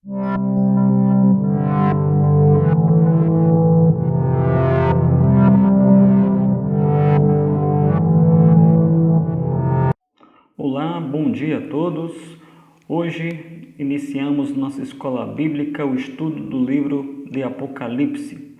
Olá, bom dia a todos. Hoje iniciamos nossa escola bíblica, o estudo do livro de Apocalipse.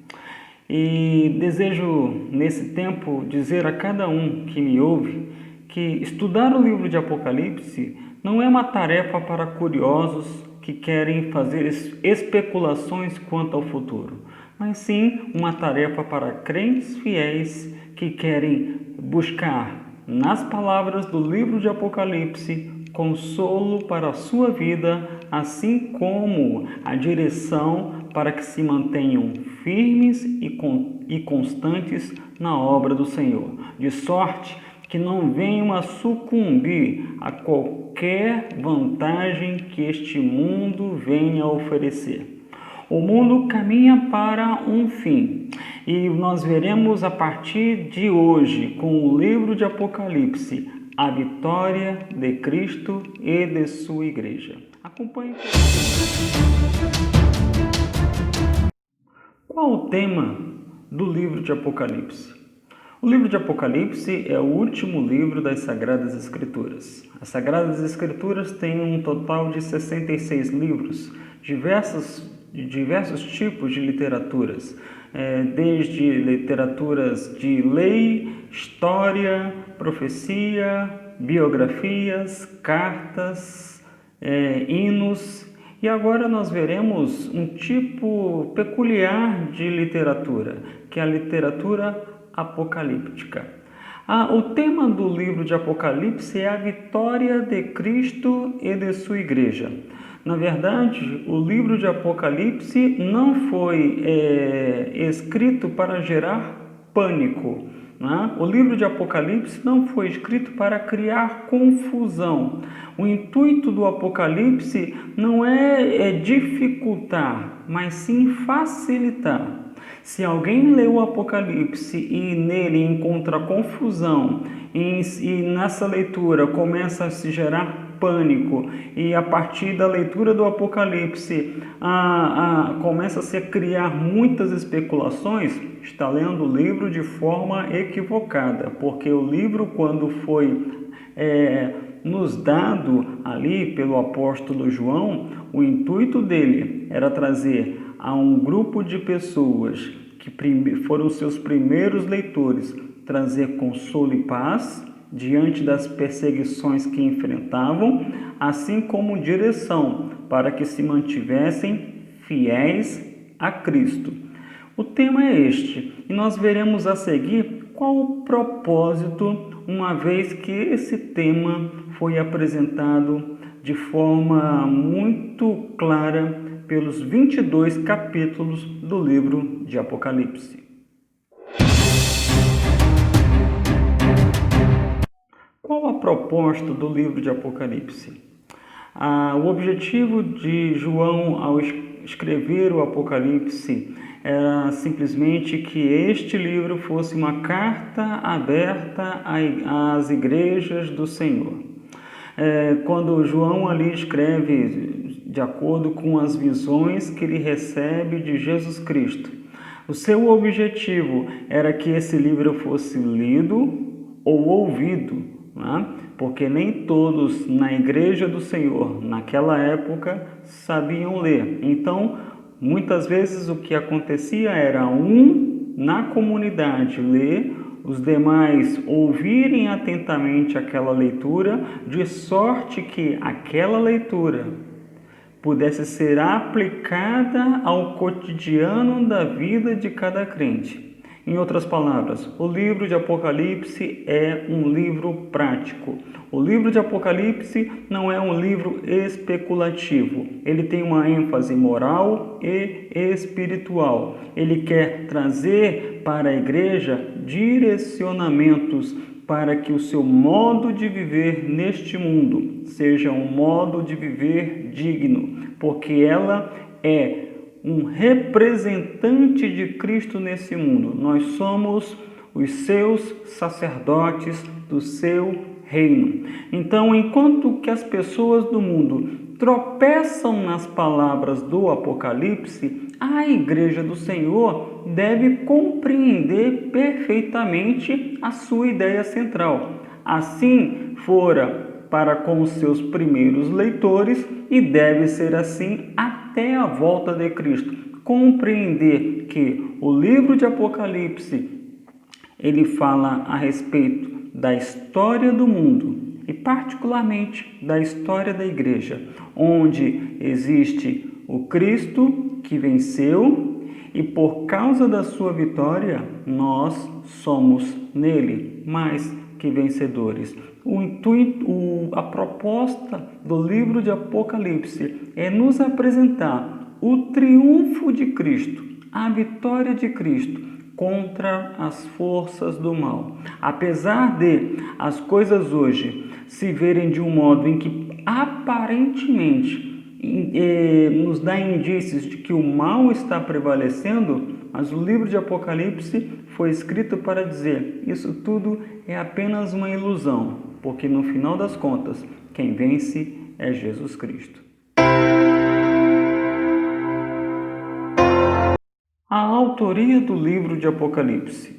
E desejo, nesse tempo, dizer a cada um que me ouve que estudar o livro de Apocalipse não é uma tarefa para curiosos que querem fazer especulações quanto ao futuro, mas sim uma tarefa para crentes fiéis que querem buscar nas palavras do livro de Apocalipse consolo para a sua vida, assim como a direção para que se mantenham firmes e constantes na obra do Senhor, de sorte que não venham a sucumbir a qualquer vantagem que este mundo venha a oferecer. O mundo caminha para um fim e nós veremos a partir de hoje, com o livro de Apocalipse, a vitória de Cristo e de sua igreja. Acompanhe. Qual o tema do livro de Apocalipse? O livro de Apocalipse é o último livro das Sagradas Escrituras. As Sagradas Escrituras têm um total de 66 livros, diversos tipos de literaturas, desde literaturas de lei, história, profecia, biografias, cartas, hinos. E agora nós veremos um tipo peculiar de literatura, que é a literatura apocalíptica. O tema do livro de Apocalipse é a vitória de Cristo e de sua igreja. Na verdade, o livro de Apocalipse não foi escrito para gerar pânico. Né? O livro de Apocalipse não foi escrito para criar confusão. O intuito do Apocalipse não é dificultar, mas sim facilitar. Se alguém lê o Apocalipse e nele encontra confusão e nessa leitura começa a se gerar pânico e a partir da leitura do Apocalipse começa a se criar muitas especulações, está lendo o livro de forma equivocada, porque o livro, quando foi nos dado ali pelo apóstolo João, o intuito dele era trazer a um grupo de pessoas que foram seus primeiros leitores, trazer consolo e paz diante das perseguições que enfrentavam, assim como direção para que se mantivessem fiéis a Cristo. O tema é este, e nós veremos a seguir qual o propósito, uma vez que esse tema foi apresentado de forma muito clara pelos 22 capítulos do livro de Apocalipse. Qual a proposta do livro de Apocalipse? O objetivo de João ao escrever o Apocalipse era simplesmente que este livro fosse uma carta aberta às igrejas do Senhor. Quando João ali escreve de acordo com as visões que ele recebe de Jesus Cristo, o seu objetivo era que esse livro fosse lido ou ouvido, né? Porque nem todos na igreja do Senhor naquela época sabiam ler. Então, muitas vezes o que acontecia era um na comunidade ler, os demais ouvirem atentamente aquela leitura, de sorte que aquela leitura pudesse ser aplicada ao cotidiano da vida de cada crente. Em outras palavras, o livro de Apocalipse é um livro prático. O livro de Apocalipse não é um livro especulativo. Ele tem uma ênfase moral e espiritual. Ele quer trazer para a igreja direcionamentos para que o seu modo de viver neste mundo seja um modo de viver digno, porque ela é um representante de Cristo nesse mundo. Nós somos os seus sacerdotes do seu reino. Então, enquanto que as pessoas do mundo tropeçam nas palavras do Apocalipse, a Igreja do Senhor deve compreender perfeitamente a sua ideia central. Assim fora para com os seus primeiros leitores e deve ser assim até a volta de Cristo. Compreender que o livro de Apocalipse ele fala a respeito da história do mundo e particularmente da história da igreja, onde existe o Cristo que venceu e por causa da sua vitória nós somos nele mais que vencedores. A proposta do livro de Apocalipse é nos apresentar o triunfo de Cristo, a vitória de Cristo contra as forças do mal. Apesar de as coisas hoje se verem de um modo em que aparentemente nos dá indícios de que o mal está prevalecendo, mas o livro de Apocalipse foi escrito para dizer: isso tudo é apenas uma ilusão, porque no final das contas, quem vence é Jesus Cristo. A autoria do livro de Apocalipse.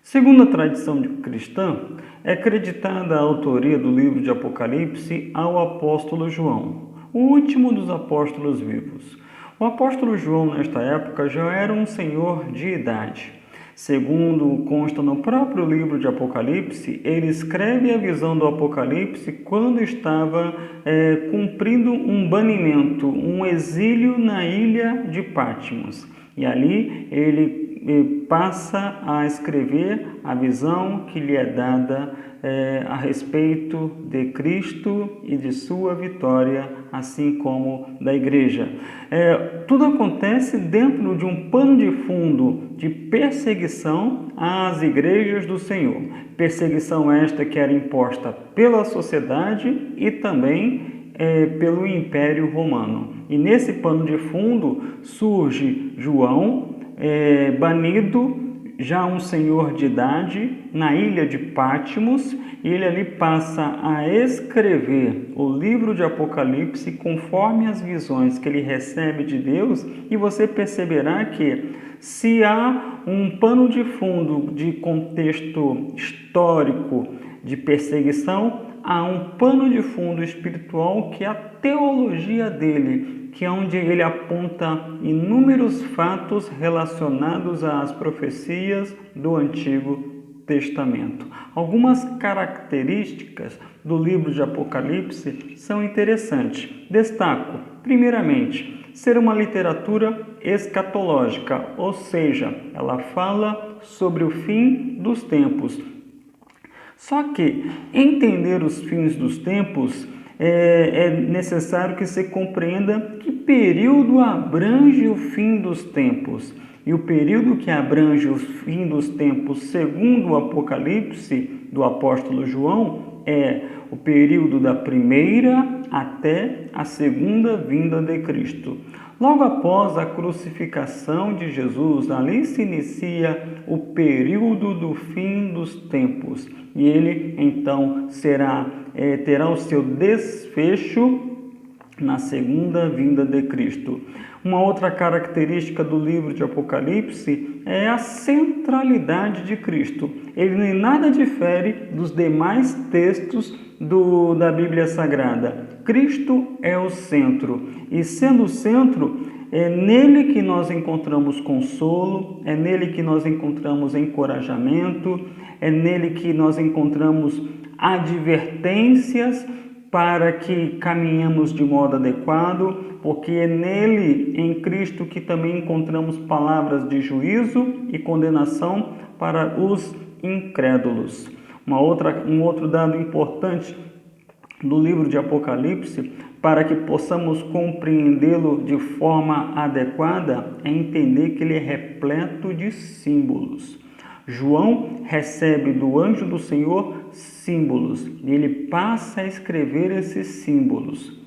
Segundo a tradição cristã, é acreditada a autoria do livro de Apocalipse ao apóstolo João, o último dos apóstolos vivos. O apóstolo João, nesta época, já era um senhor de idade. Segundo consta no próprio livro de Apocalipse, ele escreve a visão do Apocalipse quando estava cumprindo um banimento, um exílio na ilha de Patmos. E ali ele passa a escrever a visão que lhe é dada a respeito de Cristo e de sua vitória, assim como da igreja. Tudo acontece dentro de um pano de fundo de perseguição às igrejas do Senhor. Perseguição esta que era imposta pela sociedade e também pelo Império Romano. E nesse pano de fundo surge João, banido, já um senhor de idade, na ilha de Patmos, e ele ali passa a escrever o livro de Apocalipse conforme as visões que ele recebe de Deus, e você perceberá que se há um pano de fundo de contexto histórico de perseguição, há um pano de fundo espiritual que é a teologia dele, que é onde ele aponta inúmeros fatos relacionados às profecias do Antigo Testamento. Algumas características do livro de Apocalipse são interessantes. Destaco, primeiramente, ser uma literatura escatológica, ou seja, ela fala sobre o fim dos tempos. Só que entender os fins dos tempos é necessário que se compreenda que período abrange o fim dos tempos. E o período que abrange o fim dos tempos, segundo o Apocalipse do apóstolo João, é o período da primeira até a segunda vinda de Cristo. Logo após a crucificação de Jesus, ali se inicia o período do fim dos tempos. E ele, então, terá o seu desfecho na segunda vinda de Cristo. Uma outra característica do livro de Apocalipse é a centralidade de Cristo. Ele em nada difere dos demais textos da Bíblia Sagrada. Cristo é o centro, e sendo o centro, é nele que nós encontramos consolo, é nele que nós encontramos encorajamento, é nele que nós encontramos advertências para que caminhemos de modo adequado, porque é nele, em Cristo, que também encontramos palavras de juízo e condenação para os incrédulos. Um outro dado importante do livro de Apocalipse, para que possamos compreendê-lo de forma adequada, é entender que ele é repleto de símbolos. João recebe do anjo do Senhor símbolos e ele passa a escrever esses símbolos.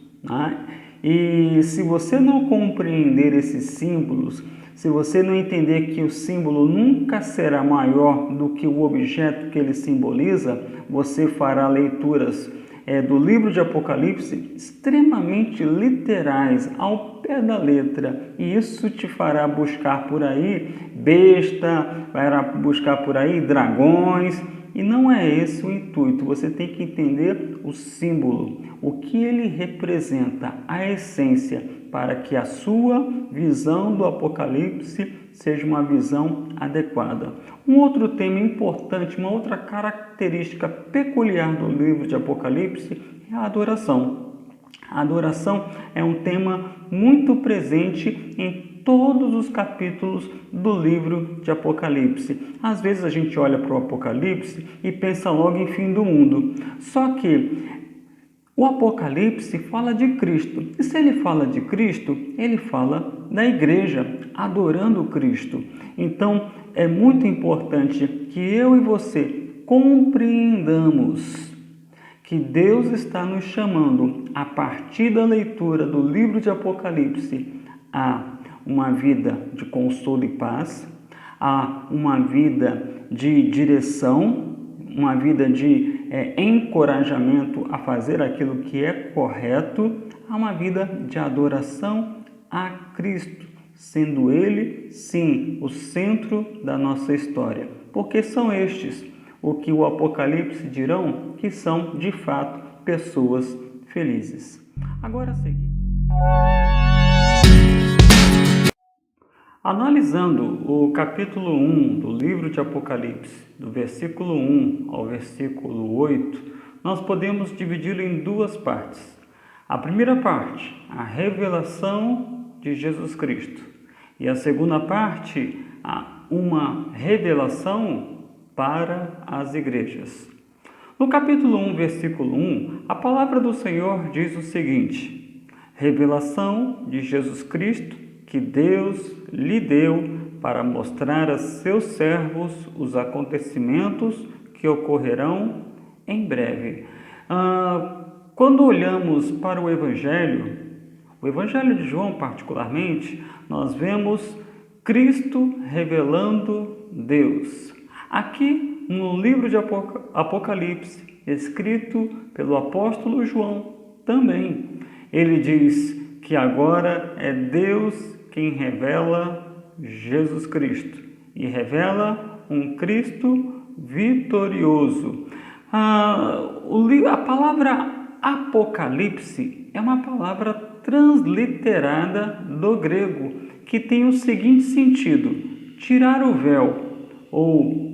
E se você não compreender esses símbolos, se você não entender que o símbolo nunca será maior do que o objeto que ele simboliza, você fará leituras do livro de Apocalipse extremamente literais, ao pé da letra. E isso te fará buscar por aí besta, vai buscar por aí dragões. E não é esse o intuito. Você tem que entender o símbolo, o que ele representa, a essência, para que a sua visão do Apocalipse seja uma visão adequada. Um outro tema importante, uma outra característica peculiar do livro de Apocalipse é a adoração. A adoração é um tema muito presente em todos os capítulos do livro de Apocalipse. Às vezes a gente olha para o Apocalipse e pensa logo em fim do mundo. Só que o Apocalipse fala de Cristo. E se ele fala de Cristo, ele fala da igreja adorando Cristo. Então, é muito importante que eu e você compreendamos que Deus está nos chamando, a partir da leitura do livro de Apocalipse, a uma vida de consolo e paz, a uma vida de direção, uma vida de encorajamento a fazer aquilo que é correto, a uma vida de adoração a Cristo, sendo Ele, sim, o centro da nossa história. Porque são estes o que o Apocalipse dirão que são, de fato, pessoas felizes. Agora, a seguir, analisando o capítulo 1 do livro de Apocalipse, do versículo 1 ao versículo 8, nós podemos dividi-lo em duas partes. A primeira parte, a revelação de Jesus Cristo. E a segunda parte, uma revelação para as igrejas. No capítulo 1, versículo 1, a palavra do Senhor diz o seguinte: revelação de Jesus Cristo que Deus lhe deu para mostrar a seus servos os acontecimentos que ocorrerão em breve. Quando olhamos para o Evangelho de João particularmente, nós vemos Cristo revelando Deus. Aqui no livro de Apocalipse, escrito pelo apóstolo João, também, ele diz que agora é Deus quem revela Jesus Cristo e revela um Cristo vitorioso. A palavra Apocalipse é uma palavra transliterada do grego, que tem o seguinte sentido: tirar o véu ou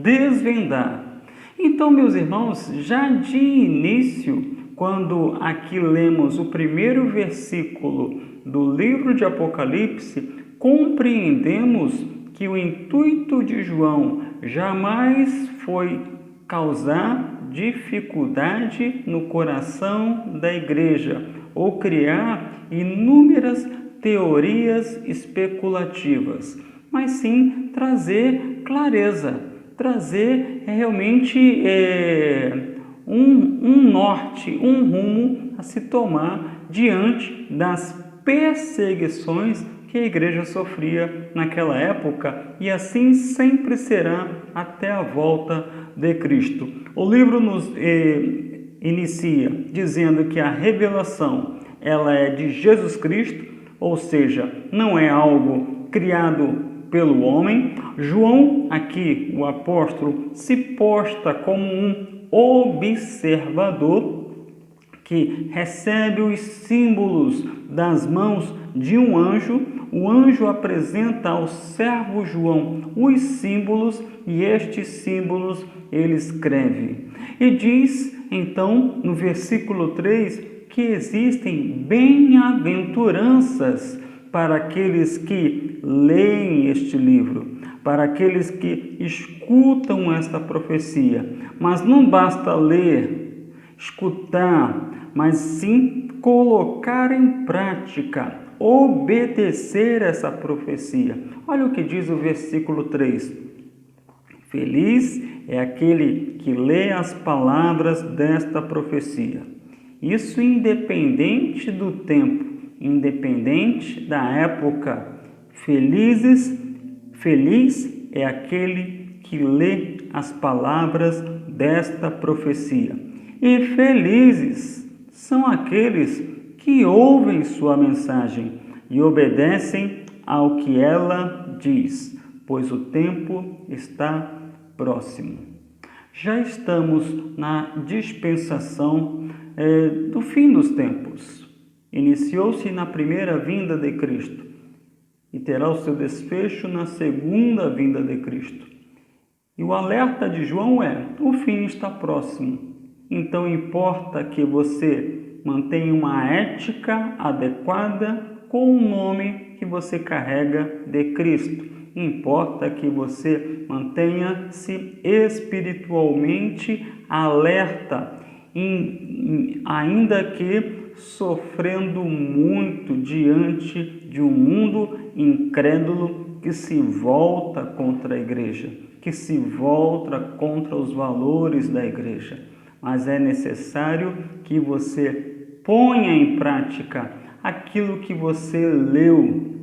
desvendar. Então, meus irmãos, já de início, quando aqui lemos o primeiro versículo do livro de Apocalipse, compreendemos que o intuito de João jamais foi causar dificuldade no coração da igreja ou criar inúmeras teorias especulativas, mas sim trazer clareza, trazer realmente um norte, um rumo a se tomar diante das perseguições que a igreja sofria naquela época, e assim sempre será até a volta de Cristo. O livro nos inicia dizendo que a revelação ela é de Jesus Cristo, ou seja, não é algo criado pelo homem. João, aqui o apóstolo, se posta como um observador que recebe os símbolos das mãos de um anjo. O anjo apresenta ao servo João os símbolos e estes símbolos ele escreve. E diz, então, no versículo 3, que existem bem-aventuranças para aqueles que leem este livro, para aqueles que escutam esta profecia. Mas não basta ler, escutar, mas sim colocar em prática, obedecer essa profecia. Olha o que diz o versículo 3. Feliz é aquele que lê as palavras desta profecia. Isso independente do tempo, independente da época. Feliz é aquele que lê as palavras desta profecia. e felizes são aqueles que ouvem sua mensagem e obedecem ao que ela diz, pois o tempo está próximo. Já estamos na dispensação do fim dos tempos. Iniciou-se na primeira vinda de Cristo e terá o seu desfecho na segunda vinda de Cristo. E o alerta de João é: o fim está próximo. Então importa que você mantenha uma ética adequada com o nome que você carrega de Cristo. Importa que você mantenha-se espiritualmente alerta, ainda que sofrendo muito diante de um mundo incrédulo que se volta contra a igreja, que se volta contra os valores da igreja. Mas é necessário que você ponha em prática aquilo que você leu.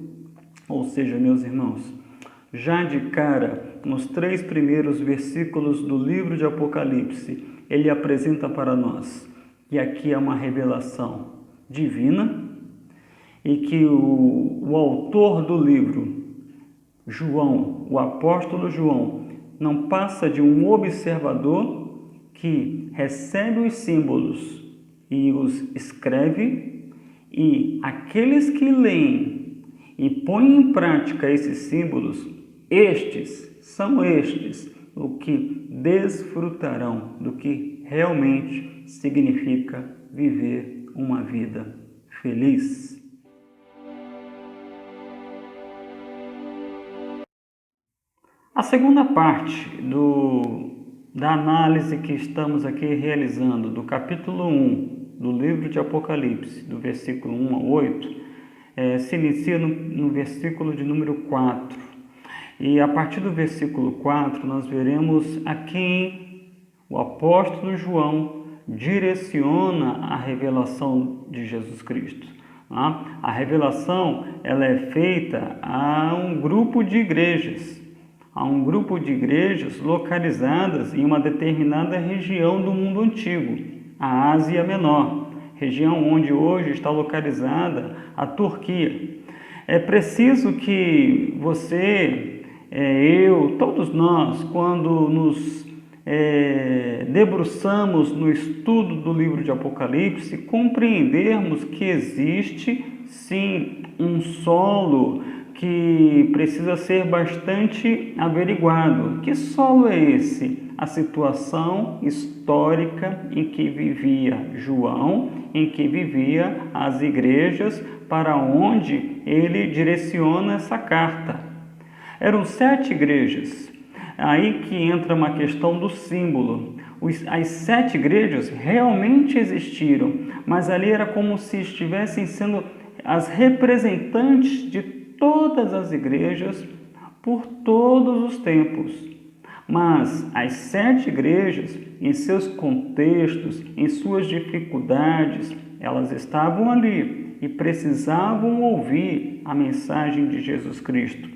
Ou seja, meus irmãos, já de cara, nos 3 primeiros versículos do livro de Apocalipse, ele apresenta para nós que aqui é uma revelação divina e que o autor do livro, João, o apóstolo João, não passa de um observador que recebe os símbolos e os escreve, e aqueles que leem e põem em prática esses símbolos, são estes o que desfrutarão do que realmente significa viver uma vida feliz. A segunda parte da análise que estamos aqui realizando do capítulo 1 do livro de Apocalipse, do versículo 1 a 8, se inicia no versículo de número 4. E a partir do versículo 4 nós veremos a quem o apóstolo João direciona a revelação de Jesus Cristo. A revelação ela é feita a um grupo de igrejas. A um grupo de igrejas localizadas em uma determinada região do mundo antigo, a Ásia Menor, região onde hoje está localizada a Turquia. É preciso que você, eu, todos nós, quando nos debruçamos no estudo do livro de Apocalipse, compreendermos que existe, sim, um solo que precisa ser bastante averiguado. Que solo é esse? A situação histórica em que vivia João, em que vivia as igrejas para onde ele direciona essa carta. Eram 7 igrejas. Aí que entra uma questão do símbolo. As 7 igrejas realmente existiram, mas ali era como se estivessem sendo as representantes de todas as igrejas por todos os tempos. Mas as 7 igrejas, em seus contextos, em suas dificuldades, elas estavam ali e precisavam ouvir a mensagem de Jesus Cristo.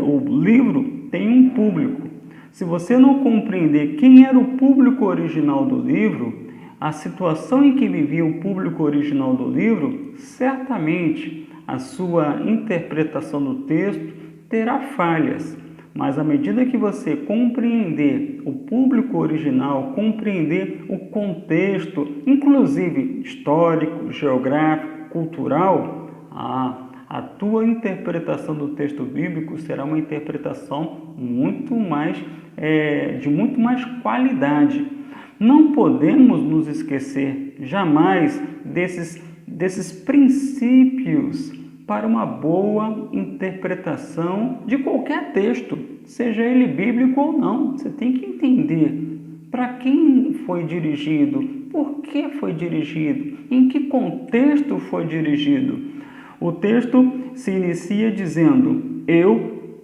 O livro tem um público. Se você não compreender quem era o público original do livro, a situação em que vivia o público original do livro, certamente a sua interpretação do texto terá falhas, mas à medida que você compreender o público original, compreender o contexto, inclusive histórico, geográfico, cultural, a tua interpretação do texto bíblico será uma interpretação de muito mais qualidade. Não podemos nos esquecer jamais desses princípios para uma boa interpretação de qualquer texto, seja ele bíblico ou não. Você tem que entender para quem foi dirigido, por que foi dirigido, em que contexto foi dirigido. O texto se inicia dizendo: eu,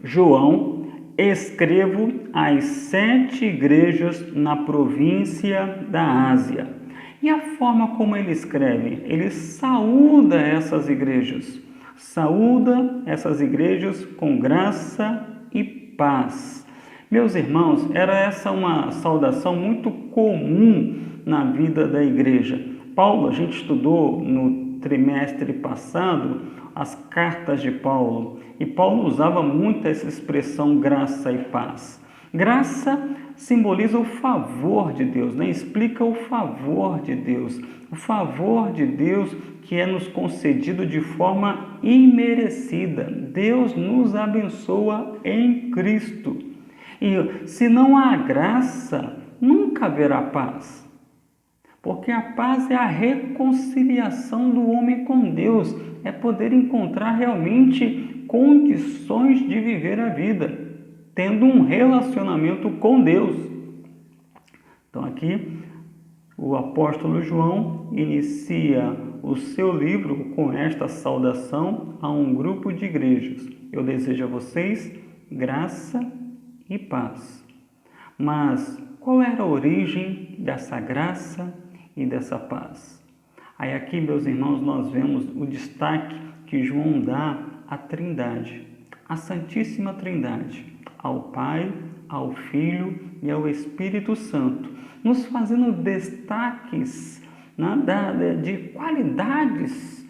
João, escrevo às 7 igrejas na província da Ásia. E a forma como ele escreve? Ele saúda essas igrejas. Saúda essas igrejas com graça e paz. Meus irmãos, era essa uma saudação muito comum na vida da igreja. Paulo, a gente estudou no trimestre passado as cartas de Paulo, e Paulo usava muito essa expressão graça e paz. Graça simboliza o favor de Deus, né? Explica o favor de Deus. O favor de Deus que é nos concedido de forma imerecida. Deus nos abençoa em Cristo. E se não há graça, nunca haverá paz. Porque a paz é a reconciliação do homem com Deus, é poder encontrar realmente condições de viver a vida, tendo um relacionamento com Deus. Então aqui o apóstolo João inicia o seu livro com esta saudação a um grupo de igrejas. Eu desejo a vocês graça e paz. Mas qual era a origem dessa graça e dessa paz? Aí aqui, meus irmãos, nós vemos o destaque que João dá à Trindade, à Santíssima Trindade, ao Pai, ao Filho e ao Espírito Santo, nos fazendo destaques, né, de qualidades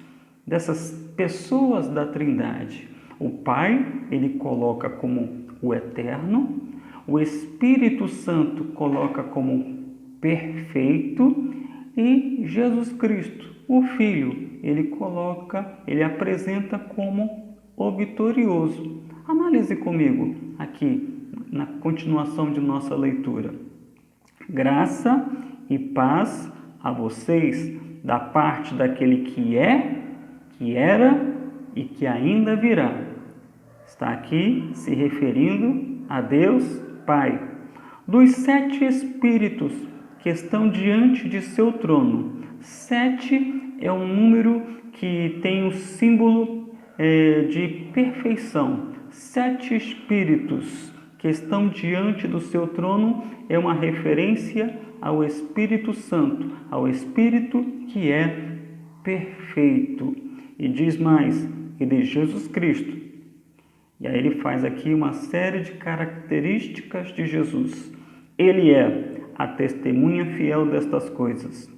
dessas pessoas da Trindade. O Pai, ele coloca como o Eterno, o Espírito Santo coloca como perfeito e Jesus Cristo, o Filho, ele apresenta como o vitorioso. Analise comigo aqui na continuação de nossa leitura. Graça e paz a vocês da parte daquele que é, que era e que ainda virá. Está aqui se referindo a Deus Pai. Dos 7 Espíritos que estão diante de seu trono. 7 é um número que tem o símbolo de perfeição. 7 Espíritos que estão diante do seu trono é uma referência ao Espírito Santo, ao Espírito que é perfeito. E diz mais, que de Jesus Cristo. E aí ele faz aqui uma série de características de Jesus. Ele é a testemunha fiel destas coisas,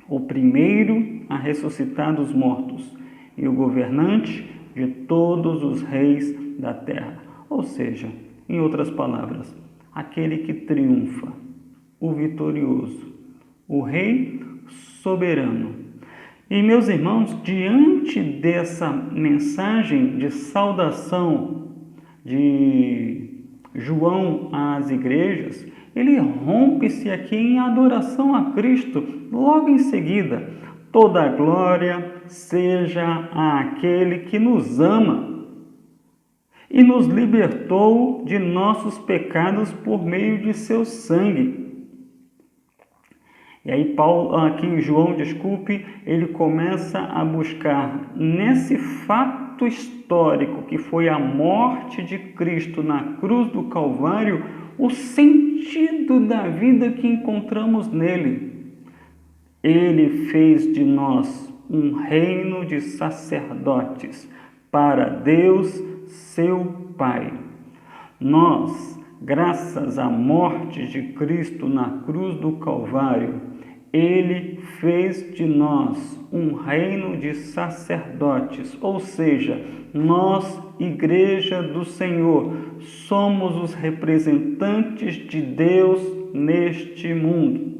o primeiro a ressuscitar dos mortos e o governante de todos os reis da terra. Ou seja, em outras palavras, aquele que triunfa, o vitorioso, o rei soberano. E, meus irmãos, diante dessa mensagem de saudação de João às igrejas, ele rompe-se aqui em adoração a Cristo. Logo em seguida, toda a glória seja àquele que nos ama e nos libertou de nossos pecados por meio de seu sangue. E aí João, ele começa a buscar nesse fato histórico que foi a morte de Cristo na cruz do Calvário, o sentido da vida que encontramos nele. Ele fez de nós um reino de sacerdotes para Deus, seu Pai. Nós, graças à morte de Cristo na cruz do Calvário, ele fez de nós um reino de sacerdotes, ou seja, nós, Igreja do Senhor, somos os representantes de Deus neste mundo.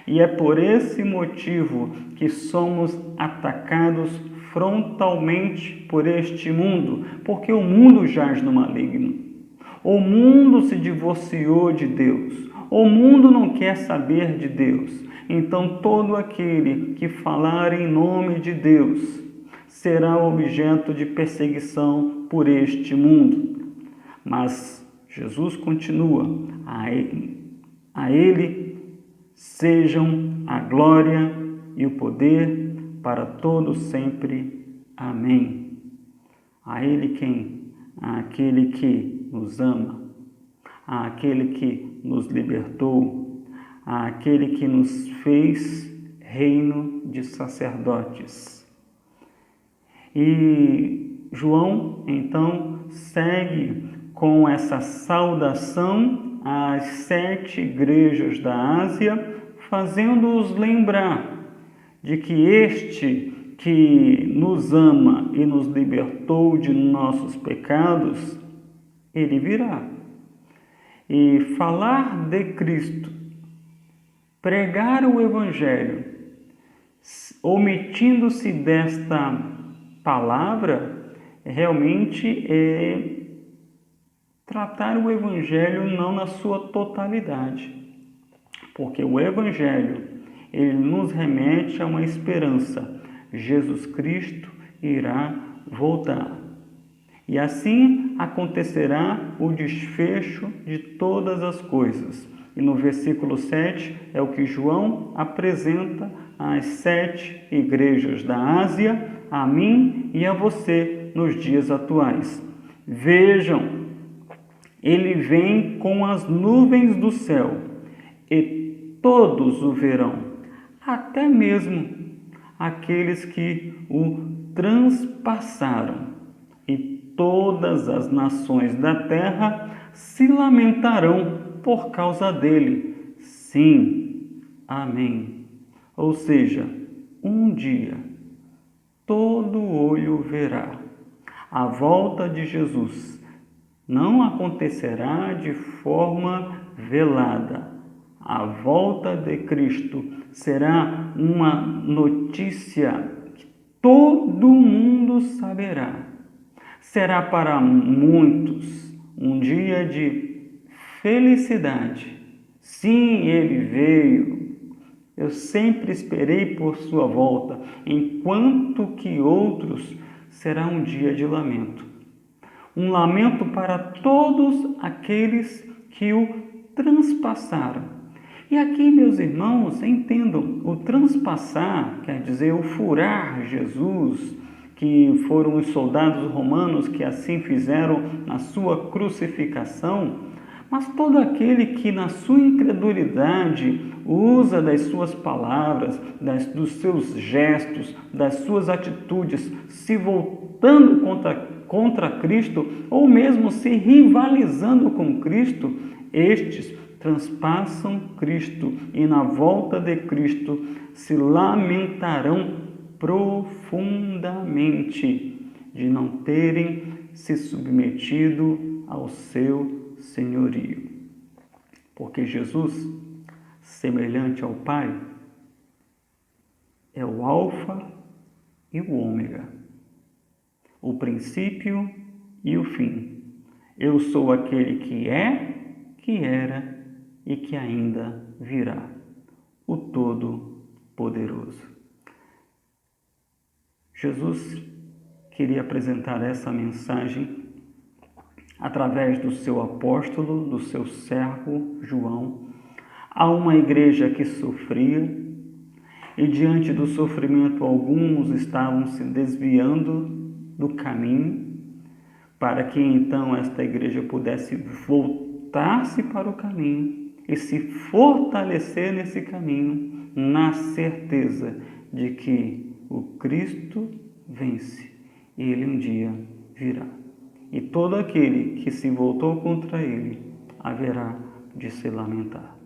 E é por esse motivo que somos atacados frontalmente por este mundo, porque o mundo jaz no maligno. O mundo se divorciou de Deus. O mundo não quer saber de Deus. Então, todo aquele que falar em nome de Deus será objeto de perseguição por este mundo. Mas Jesus continua, a Ele sejam a glória e o poder para todos sempre. Amém. A Ele quem? Àquele que nos ama, àquele que nos libertou, àquele que nos fez reino de sacerdotes. E João, então, segue com essa saudação às 7 igrejas da Ásia, fazendo-os lembrar de que este que nos ama e nos libertou de nossos pecados, ele virá. E falar de Cristo, pregar o Evangelho, omitindo-se desta palavra, realmente é tratar o Evangelho não na sua totalidade. Porque o Evangelho, ele nos remete a uma esperança. Jesus Cristo irá voltar. E assim acontecerá o desfecho de todas as coisas. E no versículo 7 é o que João apresenta às 7 igrejas da Ásia, a mim e a você nos dias atuais. Vejam, ele vem com as nuvens do céu e todos o verão, até mesmo aqueles que o transpassaram, e todas as nações da terra se lamentarão por causa dele. Sim, amém. Ou seja, um dia todo olho verá. A volta de Jesus não acontecerá de forma velada. A volta de Cristo será uma notícia que todo mundo saberá. Será para muitos um dia de felicidade. Sim, ele veio. Eu sempre esperei por sua volta, enquanto que outros será um dia de lamento. Um lamento para todos aqueles que o transpassaram. E aqui, meus irmãos, entendam, o transpassar quer dizer o furar Jesus, que foram os soldados romanos que assim fizeram na sua crucificação, mas todo aquele que na sua incredulidade usa das suas palavras, dos seus gestos, das suas atitudes, se voltando contra Cristo, ou mesmo se rivalizando com Cristo, estes transpassam Cristo e na volta de Cristo se lamentarão profundamente de não terem se submetido ao seu senhorio. Porque Jesus, semelhante ao Pai, é o Alfa e o Ômega, o princípio e o fim. Eu sou aquele que é, que era e que ainda virá, o Todo-Poderoso. Jesus queria apresentar essa mensagem através do seu apóstolo, do seu servo João, a uma igreja que sofria, e diante do sofrimento alguns estavam se desviando do caminho, para que então esta igreja pudesse voltar-se para o caminho e se fortalecer nesse caminho, na certeza de que o Cristo vence e ele um dia virá. E todo aquele que se voltou contra ele haverá de se lamentar.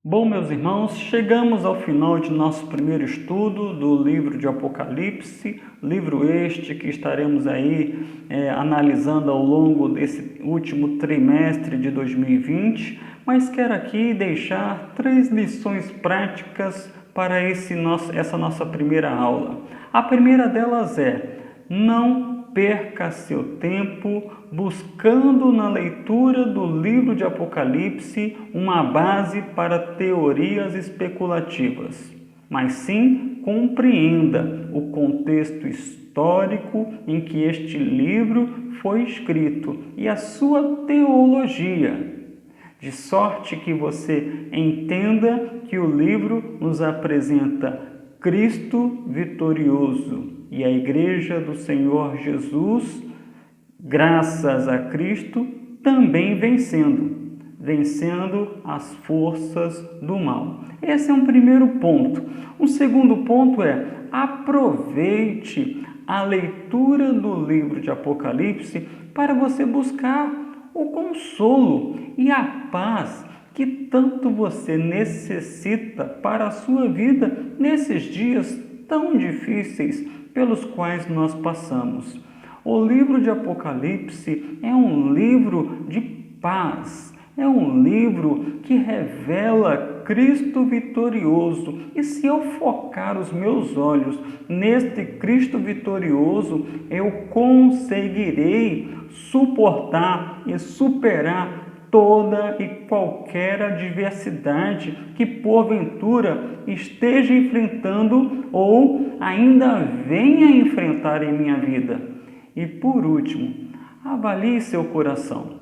Bom, meus irmãos, chegamos ao final de nosso primeiro estudo do livro de Apocalipse, livro este que estaremos aí analisando ao longo desse último trimestre de 2020, mas quero aqui deixar 3 lições práticas para essa nossa primeira aula. A primeira delas é: não perca seu tempo buscando na leitura do livro de Apocalipse uma base para teorias especulativas, mas sim compreenda o contexto histórico em que este livro foi escrito e a sua teologia, de sorte que você entenda que o livro nos apresenta Cristo vitorioso e a Igreja do Senhor Jesus, graças a Cristo, também vencendo. vencendo as forças do mal. Esse é um primeiro ponto. Um segundo ponto é: aproveite a leitura do livro de Apocalipse para você buscar o consolo e a paz que tanto você necessita para a sua vida nesses dias tão difíceis pelos quais nós passamos. O livro de Apocalipse é um livro de paz, é um livro que revela Cristo vitorioso. E se eu focar os meus olhos neste Cristo vitorioso, eu conseguirei suportar e superar toda e qualquer adversidade que porventura esteja enfrentando ou ainda venha enfrentar em minha vida. E por último, avalie seu coração.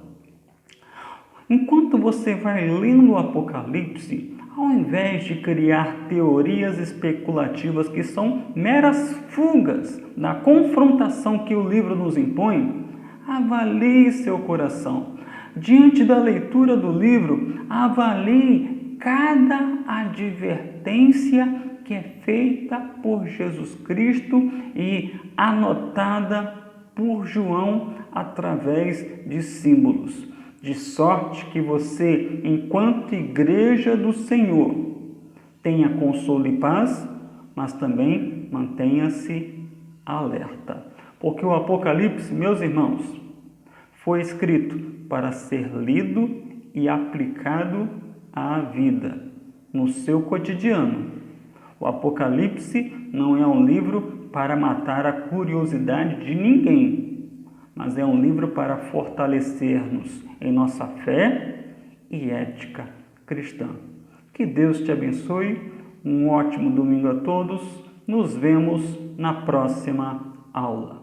Enquanto você vai lendo o Apocalipse, ao invés de criar teorias especulativas que são meras fugas da confrontação que o livro nos impõe, avalie seu coração. Diante da leitura do livro, avalie cada advertência que é feita por Jesus Cristo e anotada por João através de símbolos, de sorte que você, enquanto igreja do Senhor, tenha consolo e paz, mas também mantenha-se alerta. Porque o Apocalipse, meus irmãos, foi escrito para ser lido e aplicado à vida, no seu cotidiano. O Apocalipse não é um livro para matar a curiosidade de ninguém, mas é um livro para fortalecer-nos em nossa fé e ética cristã. Que Deus te abençoe, um ótimo domingo a todos, nos vemos na próxima aula.